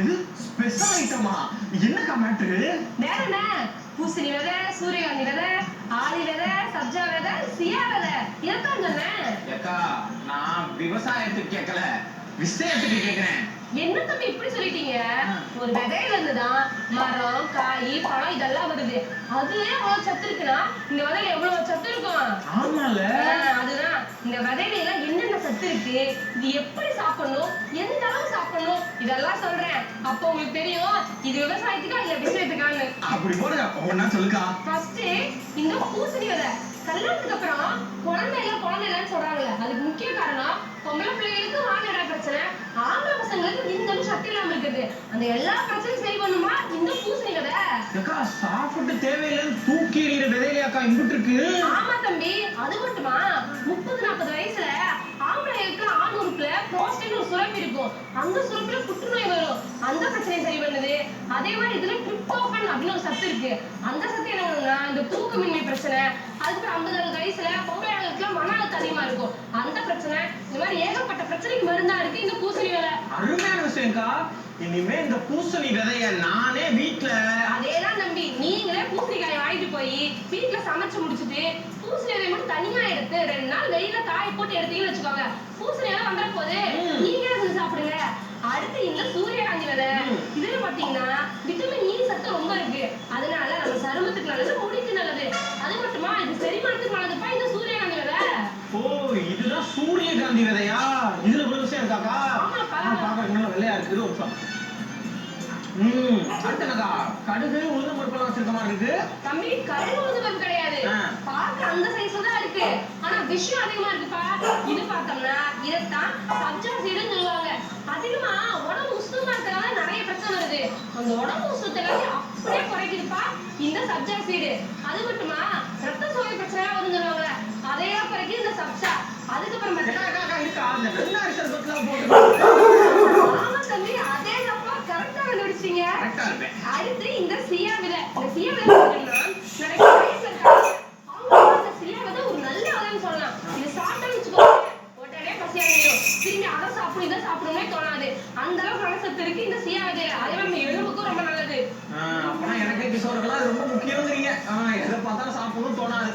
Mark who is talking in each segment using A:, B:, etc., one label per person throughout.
A: இது ஸ்பெஷல் ஐட்டமா? என்னக்கா மேட்ரு?
B: வேற என்ன? பூசணி விதை, சூரியகாந்தி விதை, ஆளி விதை, சப்ஜா விதை, சியா விதை, இதைத்தான் சொன்னேன்.
A: ஏக்கா நான் விவசாயத்துக்கு கேட்கல, விஷயத்துக்கு கேக்குறேன்.
B: என்ன தம்பி இப்படி சொல்லிட்டீங்க? ஒரு விதையில இருந்துதான் மரம், காய், பழம் இதெல்லாம் வருது. அதுலயே அவ்வளவு சத்து இருக்குன்னா இந்த விதையில எவ்வளவு சத்து இருக்கும்?
A: ஆமால.
B: அதுதான் இந்த விதையில எல்லாம் என்னென்ன சத்து இருக்கு, இது எப்படி சாப்பிடணும், எந்த அளவு சாப்பிடணும், இதெல்லாம் சொல்றேன். அப்ப உங்களுக்கு தெரியும் இது விவசாயத்துக்கா இல்ல விஷயத்துக்கான்னு.
A: அப்படி போடுங்க, ஒவ்வொன்னா சொல்லுக்கா.
B: ஃபர்ஸ்ட் இந்த பூசணி விதை. கல்யாணத்துக்கு அப்புறம் குழந்தை இல்லைன்னு சொல்றாங்கல்ல, அதுக்கு முக்கிய காரணம் பொம்பளை பிள்ளைகளுக்கு மாநில பிரச்சனை, ஆம்பளை பசங்களுக்கு இந்த சக்தி இல்லாம இருக்குது. அந்த எல்லா பிரச்சனையும் சரி பண்ணுமா இந்த பூசணி விதை.
A: அக்கா சாப்பிட்டு தேவையில்லைன்னு தூக்கி எறிகிற விதையிலையாக்கா இம்புட்டு இருக்கு?
B: ஆமா தம்பி, அது மட்டுமா 30-40 வயசுல ஆம்பளைகளுக்கு ஆண் உறுப்புல புரோஸ்டேட் ஒரு சுரப்பி இருக்கும். அந்த சுரப்பில புற்றுநோய் வரும். அந்த பிரச்சனையை சரி பண்ணுது. அதே மாதிரி இதுல டிரிப்டோபன் அப்படின்னு ஒரு சத்து இருக்கு. அந்த சத்து என்ன பண்ணும்னா இந்த தூக்கமின்மை பிரச்சனை, அதுக்கு 50 வயசுல பொம்பளைகளுக்கு மன அழுத்தம் அதிகமா இருக்கும். அந்த பிரச்சனை, இந்த மாதிரி ஏகப்பட்ட பிரச்சனைக்கு மருந்தா இருக்கு இந்த பூசணி விதை.
A: அருமையான விஷயம்க்கா. இனிமே இந்த பூசணி விதைய நானே வீட்டுல.
B: அதேதான் தம்பி, நீங்களே பூசணிக்காயை வாங்கிட்டு போய் வீட்டுல சமைச்சு முடிச்சுட்டு பூசணி விதையை மட்டும் தனியா எடுத்து 2 நாள் வெயில காய போட்டு எடுத்தீங்கன்னு வச்சுக்கோங்க, பூசணி எல்லாம் வந்துட போது நீங்களே செஞ்சு சாப்பிடுங்க. அடுத்து இந்த சூரியகாந்தி விதை. இதுல பாத்தீங்கன்னா விட்டமின் இ சத்து ரொம்ப இருக்கு. அதனால நம்ம சருமத்துக்கு நல்லது, முடிக்கு நல்லது. அது மட்டுமா இது செரிமானத்துக்கு நல்லதுப்பா இந்த சூரியகாந்தி விதை.
A: ஓ, இதுதான் சூரியகாந்தி விதையா? இதுல ஒரு விஷயம் இருக்காக்கா? பாக்குறதுக்கு நல்ல வெள்ளையா இருக்குது. ஒரு நிமிஷம். அடுத்து என்னக்கா? கடுகு உளுந்தம் பருப்பெல்லாம் வச்சிருக்க மாதிரி இருக்கு.
B: தம்பி கடுகு உளுந்தம் பருப்பு கிடையாது, பார்க்க அந்த சைஸ்ல தான் இருக்கு. ஆனா விஷயம் அதிகமா இருக்குப்பா. இது பார்த்தோம்னா இதைத்தான் சப்ஜா சீடுன்னு சொல்லுவாங்க. அதிகமா உடம்பு உஷ்ணமா இருக்கறதால நிறைய பிரச்சனை வருது. அந்த உடம்பு உஷ்ணத்தை அப்படியே குறைக்குதுப்பா இந்த சப்ஜா சீடு. அது மட்டுமா ரத்த சோகை பிரச்சனை வரும்னு சொல்லுவாங்க, அதையா குறைக்குது இந்த சப்ஜா. அதுக்கப்புறம் ஆமா தம்பி, அதே தப்பா கரெக்டா கண்டுபிடிச்சீங்க. அடுத்து இந்த சியா விதை. இந்த சியா விதை பார்த்தீங்கன்னா நிறைய வயசுல இருக்காங்க, அவங்க இந்த சியா விதை ஒரு நல்ல விதைன்னு சொல்லலாம். இது சாப்பிட்டா வச்சுக்கோங்க உடனே பசி அடைஞ்சிடும். திரும்பி அதை சாப்பிடும் இதை சாப்பிடணுமே தோணாது. அந்த அளவுக்கு நல்ல சத்து இருக்கு இந்த சியா விதையில. அதே மாதிரி எலும்புக்கும் ரொம்ப நல்லது.
A: அப்பனா எனக்கு கிஷோருக்கெல்லாம் ரொம்ப முக்கியங்கிறீங்க. எதை பார்த்தாலும் சாப்பிடணும் தோணாது.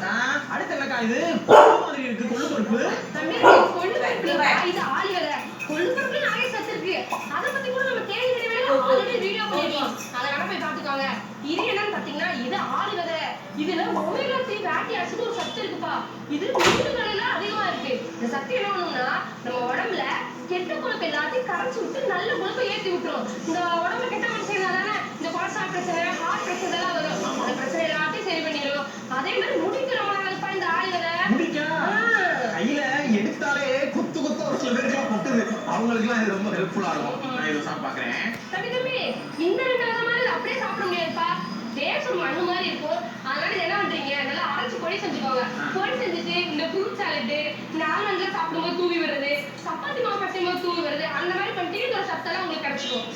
A: அடுத்து என்னக்கா? இது கொள்ளு மாதிரி இருக்கு, கொள்ளு பருப்பு.
B: தம்பி கொள்ளு பருப்பு இது ஆளி விதை. கொள்ளு பருப்புல நிறைய சத்து இருக்கு. அதை பத்தி கூட நம்ம கேள்வி ஆல்ரெடி வீடியோ பண்ணிருக்கோம், அதை வேணா போய் பாத்துக்கோங்க. இது என்னன்னு பாத்தீங்கன்னா இது ஆளி விதை. இதுல ஒமேகா 3 ஃபேட்டி ஆசிட் ஒரு சத்து இருக்குப்பா. இது மீன்கள்ல அதிகமா இருக்கு. இந்த சத்து என்ன பண்ணும்னா நம்ம உடம்புல கெட்ட கொழுப்பு எல்லாத்தையும் கரைச்சு விட்டு நல்ல கொழுப்பை ஏற்றி விட்டுரும். இந்த உடம்புல கெட்ட கொழுப்பு செய்யறதானே இந்த கொலஸ்ட்ரால் பிரச்சனை, ஹார்ட் பிரச்சனை எல்லாம் வரும். அந்த பிரச்சனை எல்லாத்தையும் சரி பண்ணிடும். அதே மாதிரி முடிக்கு ரொம்ப நல்லதுப்பா இந்த ஆளி விதை.
A: முடிக்கா கையில எடுத்தாலே குத்து குத்து ஒரு சில பேருக்கு கொட்டுது. அவங்களுக்குலாம் இது ரொம்ப ஹெல்ப்ஃபுல்லா இருக்கும். நான் இதை சாப்பிட்டு பாக்குறேன்.
B: தம்பி இந்த 2 விதை மாதிரி அப்படியே சாப்பிட முடியாதுப்பா. டேஸ்ட் மண்ணு மாதிரி இருக்கும். அதனால என்ன பண்றீங்க, நல்லா அரைச்சு பொடி செஞ்சுக்கோங்க. பொடி செஞ்சுட்டு இந்த ஃப்ரூட் சாலட், இந்த ஆல்மண்ட்ல சாப்பிடும்போது தூவி வருது, சப்பாத்தி மாவு பசையும்போது தூவி வருது, அந்த மாதிரி பண்ணிட்டு இந்த சத்தெல்லாம் உங்களுக்கு கிடைச்சிடும்.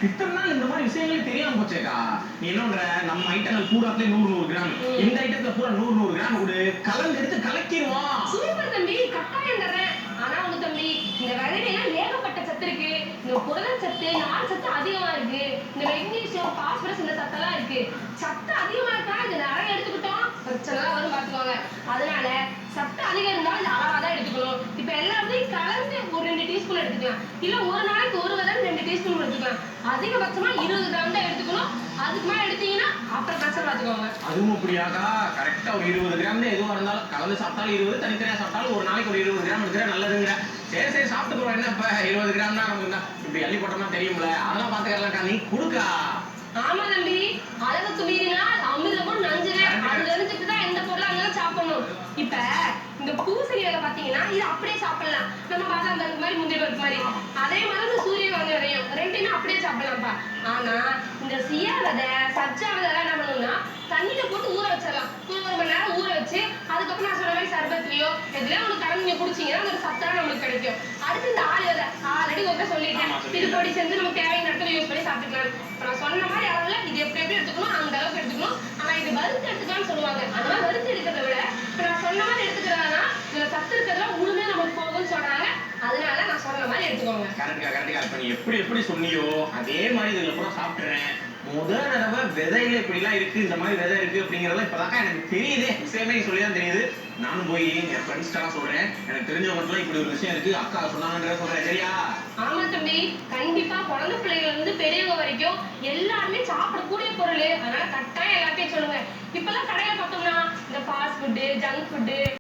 A: இத்தனை நாள் இந்த மாதிரி விஷயங்களே தெரியாம போச்சேக்கா. நீ என்னன்ற நம்ம ஐட்டங்கள் பூராத்துலயே 100 கிராம், இந்த ஐட்டத்துல பூரா 100 கிராம் கொடு, கலந்து எடுத்து கலக்கிடுவோம்.
B: சூப்பர் தம்பி, கட்டாயம் தர்றேன். ஆனா உங்க தம்பி இந்த விதையில ஏகப்பட்ட சத்து இருக்கு. இந்த புரத சத்து, நார் சத்து அதிகமா இருக்கு. இந்த மெக்னீசியம், பாஸ்பரஸ் இந்த சத்தெல்லாம் இருக்கு. சத்து அதிகமா இருக்கா இது நிறைய எடுத்துக்கிட்டோம் பிரச்சனை வரும் பாத்துக்கோங்க. அதனால சத்து அதிகம் இருந்தாலும் இந்த அளவா தான் எடுத்துக்கணும். இப்ப எல்லாத்தையும் கலந்து ஒரு 2 டீஸ்பூன் எடுத்துக்கலாம். இல்ல ஒரு நாளைக்கு ஒரு விதை 2 டீஸ்பூன் எடுத்துக்கலாம். அதிகபட்சமா 20 கிராம் தான் எடுத்துக்கணும். அதுக்கு மேல எடுத்தீங்கன்னா அப்புறம் பிரச்சனை பாத்துக்கோங்க.
A: அதுவும் அப்படியாக்கா? கரெக்டா ஒரு 20 கிராம் தான் எதுவா இருந்தாலும் கலந்து சாப்பிட்டாலும் 20, தனித்தனியா சாப்பிட்டாலும் ஒரு நாளைக்கு ஒரு 20 கிராம் எடுக்கிற நல்லதுங்கிற. சரி சரி சாப்பிட்டு போறோம். என்ன இப்ப 20 கிராம்னா நமக்கு தான் இப்படி அள்ளி போட்டோம்னா தெரியும்ல, அதெல்லாம் பாத்துக்கலாம்க்கா. நீ குடுக்கா.
B: ஆமா தம்பி, அளவுக்கு மீறினா அமிர்தமும் நஞ்சுவே. அது தெரிஞ்சுட்டு தான் எந்த பொருளா இருந்தாலும் சாப்பிடணும். இப்ப இந்த பூசணி விதை பாத்தீங்கன்னா இது அப்படியே சாப்பிடலாம், நம்ம பாதாம் பருப்பு மாதிரி முந்திரி பருப்பு மாதிரி. அதே மாதிரி இந்த சூரியகாந்தி விதையும் ரெண்டுமே அப்படியே சாப்பிடலாம்ப்பா. ஆனா இந்த சியா விதை, சப்ஜா விதை என்ன பண்ணணும்னா தண்ணியில போட்டு ஊற வச்சிடலாம். 1 மணி நேரம் ஊற வச்சு அதுக்கப்புறம் நான் சொன்ன மாதிரி சர்பத்லயோ எதுலயோ உங்களுக்கு கலந்து நீங்க குடிச்சீங்கன்னா அந்த சத்தெல்லாம் நம்மளுக்கு கிடைக்கும். அடுத்து இந்த ஆளி விதை ஆல்ரெடி ஒருக்க சொல்லிட்டேன், இது பொடி செஞ்சு நம்ம தேவையான இடத்துல யூஸ் பண்ணி சாப்பிட்டுக்கலாம். நான் சொன்ன மாதிரி அளவுல இது எப்படி எடுத்துக்கணும் அந்த அளவுக்கு எடுத்துக்கணும். ஆனா இது வறுத்து எடுத்துக்கலாம்னு சொல்லுவாங்க. அதனால வறுத்து எடுக்கிறத விட இப்ப நான் சொன்ன மாதிரி எடுத்துக்கிறதா இதுல சத்து இருக்கிறதுல முழுமையா நமக்கு போகும்னு சொல்றாங்க. அதனால நான் சொன்ன மாதிரி எடுத்துக்கோங்க.
A: கரெக்டா இப்ப நீ எப்படி சொன்னியோ அதே மாதிரி இதுல பூரா சாப்பிட்டுறேன். முதல் தடவை விதையில இப்படிலாம் இருக்கு, இந்த மாதிரி விதை இருக்கு அப்படிங்கறத இப்பதான் எனக்கு தெரியுது. விஷயமே நீ சொல்லிதான் தெரியுது. நானும் போய் என் ஃப்ரெண்ட்ஸ் எல்லாம் சொல்றேன், எனக்கு தெரிஞ்சவங்க இப்படி ஒரு விஷயம் இருக்கு, அக்கா சொன்னாங்கன்றத சொல்றேன். சரியா?
B: ஆமா தம்பி, கண்டிப்பா குழந்தை பிள்ளைகள் இருந்து பெரியவங்க வரைக்கும் எல்லாருமே சாப்பிடக்கூடிய பொருள். அதனால கட்டாயம் எல்லாத்தையும் சொல்லுங்க. இப்பெல்லாம் கடையில பார்த்தோம்னா இந்த ஃபாஸ்ட் ஃபுட்டு, ஜங்க் ஃபுட்டு